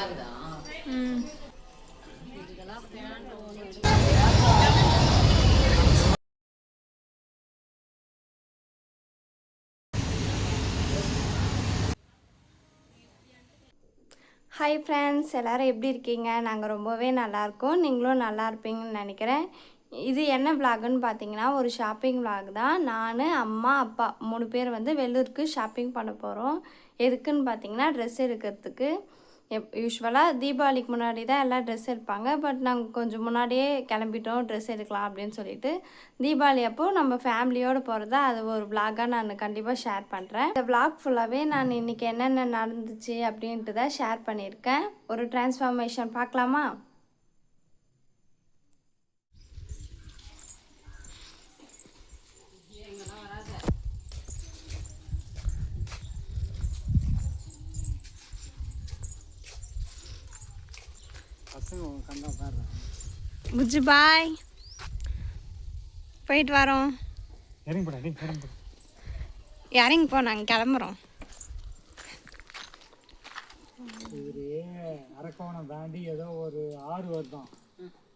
Hi friends, எல்லோரும் எப்படி இருக்கீங்க? நாங்கள் ரொம்பவே நல்லாயிருக்கோம். நீங்களும் நல்லா இருப்பீங்கன்னு நினைக்கிறேன். இது என்ன விலாகுன்னு பார்த்தீங்கன்னா, ஒரு ஷாப்பிங் விலாக் தான். நான், அம்மா, அப்பா 3 பேர் வந்து வெள்ளூருக்கு ஷாப்பிங் பண்ண போகிறோம். எதுக்குன்னு பார்த்தீங்கன்னா, ட்ரெஸ் எடுக்கிறதுக்கு. யூஸ்வலாக தீபாவளிக்கு முன்னாடி தான் எல்லாம் ட்ரெஸ் எடுப்பாங்க. பட் நாங்கள் கொஞ்சம் முன்னாடியே கிளம்பிட்டோம் ட்ரெஸ் எடுக்கலாம் அப்படின்னு சொல்லிட்டு. தீபாவளி அப்போது நம்ம ஃபேமிலியோடு போகிறதா அது ஒரு விலாகாக நான் கண்டிப்பாக ஷேர் பண்ணுறேன். இந்த விலாக் ஃபுல்லாகவே நான் இன்றைக்கி என்னென்ன நடந்துச்சு அப்படின்ட்டு தான் ஷேர் பண்ணியிருக்கேன். ஒரு டிரான்ஸ்ஃபார்மேஷன் பார்க்கலாமா? புஜ்ஜு பாய், போயிட்டு வரோம். இறங்கி போ, நாங்கள் கிளம்புறோம். அரக்கோணம் தாண்டி ஏதோ ஒரு ஆறு வருதான்.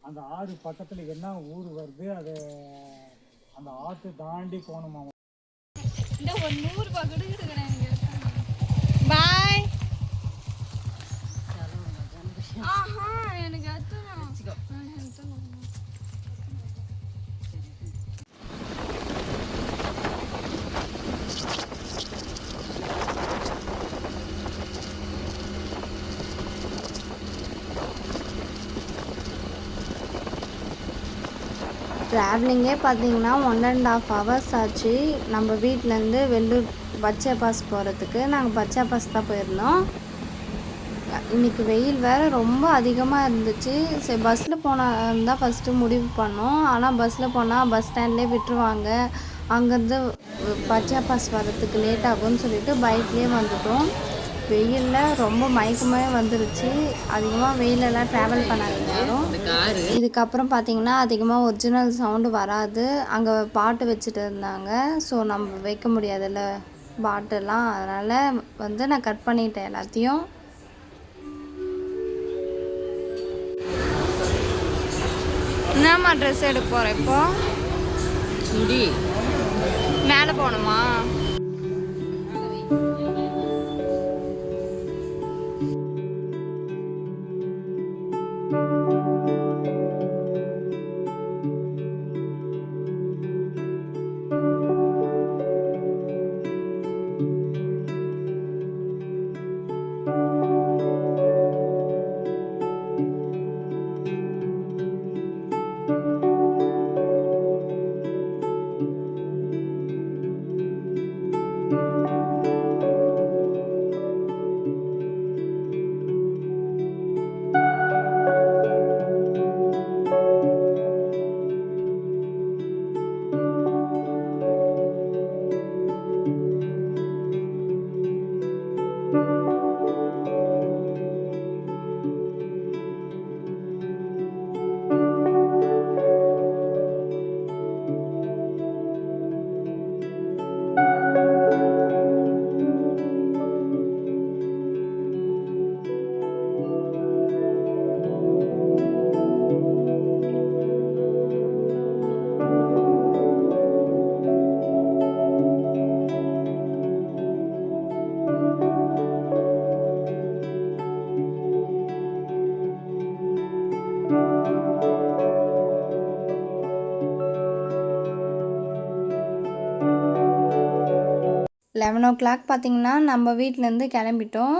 அந்த ஆறு பக்கத்துல என்ன ஊர் வருது, அது அந்த ஆற்று தாண்டி போகணுமா? இந்த ஒரு 100 ரூபாய் கொடுக்குறேன். பாய். ஆஹா, எனக்கு அத்தணும். ட்ராவலிங்கே பார்த்தீங்கன்னா 1.5 hours ஆச்சு. நம்ம வீட்டிலேருந்து வெள்ளூர் பச்சை பாஸ் போகிறதுக்கு. நாங்கள் பச்சை பாஸ் தான் போயிருந்தோம். இன்றைக்கி வெயில் வேறு ரொம்ப அதிகமாக இருந்துச்சு. சரி, பஸ்ஸில் போனால் தான் ஃபஸ்ட்டு முடிவு பண்ணோம். ஆனால் பஸ்ஸில் போனால் பஸ் ஸ்டாண்ட்லேயே விட்டுருவாங்க. அங்கேருந்து பச்சை பாஸ் வர்றதுக்கு லேட் ஆகும்னு சொல்லிட்டு பைக்லேயே வந்துட்டோம். வெயிலில் ரொம்ப மயக்கமே வந்துருச்சு. அதிகமாக வெயிலெல்லாம் ட்ராவல் பண்ணாதீங்க யாரும். இதுக்கப்புறம் பார்த்திங்கன்னா அதிகமாக ஒரிஜினல் சவுண்டு வராது. அங்கே பாட்டு வச்சுட்டு இருந்தாங்க. ஸோ நம்ம வைக்க முடியாதுல்ல பாட்டெல்லாம். அதனால் வந்து நான் கட் பண்ணிட்டேன் எல்லாத்தையும். என்னம்மா ட்ரெஸ் எடுக்க போகிறேன் இப்போ? சுடி மேலே போகணுமா? o'clock பார்த்திங்கன்னா நம்ம வீட்டிலேருந்து கிளம்பிட்டோம்.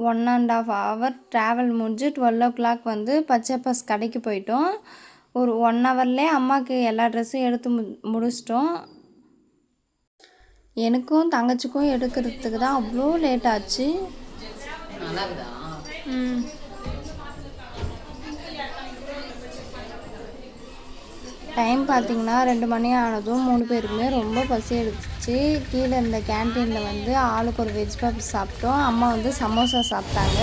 1.5 hour ட்ராவல் முடிஞ்சு 12 o'clock வந்து பச்சை பாஸ் கடைக்கு போயிட்டோம். ஒரு 1 hourலே அம்மாவுக்கு எல்லா ட்ரெஸ்ஸும் எடுத்து முடிச்சிட்டோம். எனக்கும் தங்கச்சிக்கும் எடுக்கிறதுக்கு தான் அவ்வளோ லேட் ஆச்சு. டைம் பார்த்திங்கன்னா 2 மணி ஆனதும் 3 பேருக்குமே ரொம்ப பசி எடுத்துச்சு. கீழே இருந்த கேன்டீனில் வந்து ஆளுக்கு ஒரு வெஜ் பப்ஸ் சாப்பிட்டோம். அம்மா வந்து சமோசா சாப்பிட்டாங்க.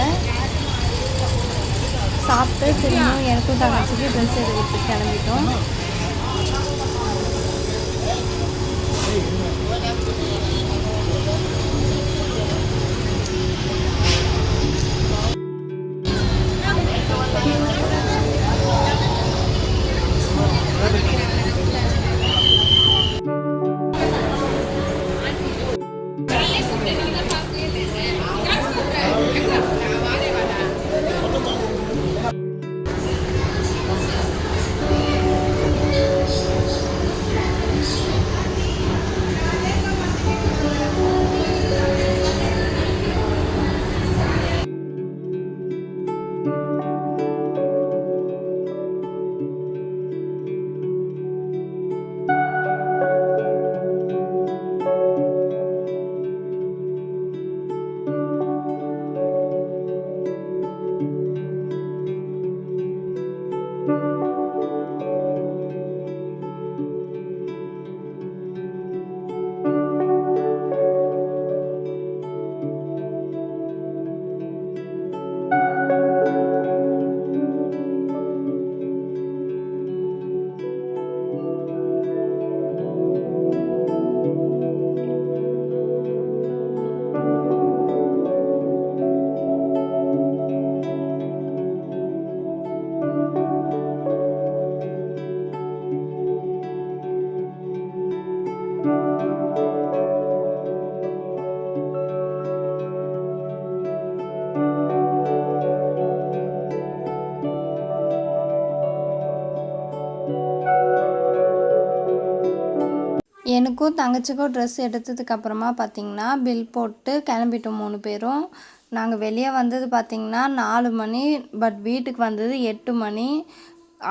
சாப்பிட்டு திரும்பவும் எனக்கும் தங்கச்சிக்கு ட்ரெஸ் எடுக்கிறதுக்கு கிளம்பிட்டோம். எனக்கும் தங்கச்சிக்கும் ட்ரெஸ் எடுத்ததுக்கப்புறமா பார்த்திங்கன்னா பில் போட்டு கிளம்பிட்டோம் 3 பேரும். நாங்கள் வெளியே வந்தது பார்த்திங்கன்னா 4 மணி, பட் வீட்டுக்கு வந்தது 8 மணி.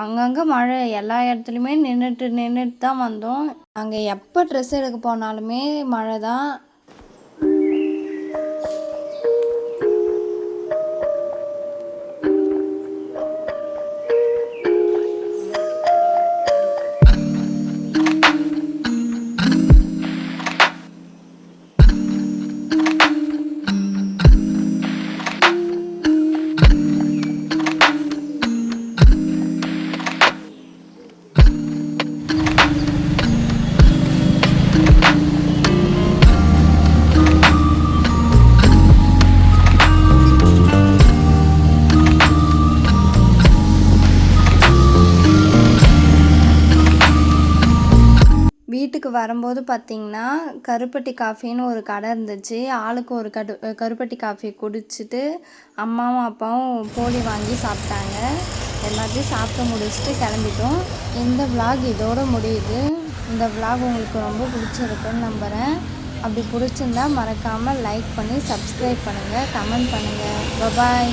அங்கங்கே மழை, எல்லா இடத்துலையுமே நின்றுட்டு தான் வந்தோம். நாங்கள் எப்போ ட்ரெஸ் எடுக்க போனாலுமே மழை தான். வீட்டுக்கு வரும்போது பார்த்திங்கன்னா கருப்பட்டி காஃபின்னு ஒரு கடை இருந்துச்சு. ஆளுக்கு ஒரு கருப்பட்டி காஃபி குடிச்சிட்டு அம்மாவும் அப்பாவும் போலி வாங்கி சாப்பிட்டாங்க. எல்லாத்தையும் சாப்பிட்டு முடிச்சுட்டு கிளம்பிட்டோம். இந்த விலாக் இதோடு முடியுது. இந்த விலாக் உங்களுக்கு ரொம்ப பிடிச்சிருக்குன்னு நம்புகிறேன். அப்படி பிடிச்சிருந்தா மறக்காமல் லைக் பண்ணி சப்ஸ்கிரைப் பண்ணுங்கள், கமெண்ட் பண்ணுங்கள். பாய்.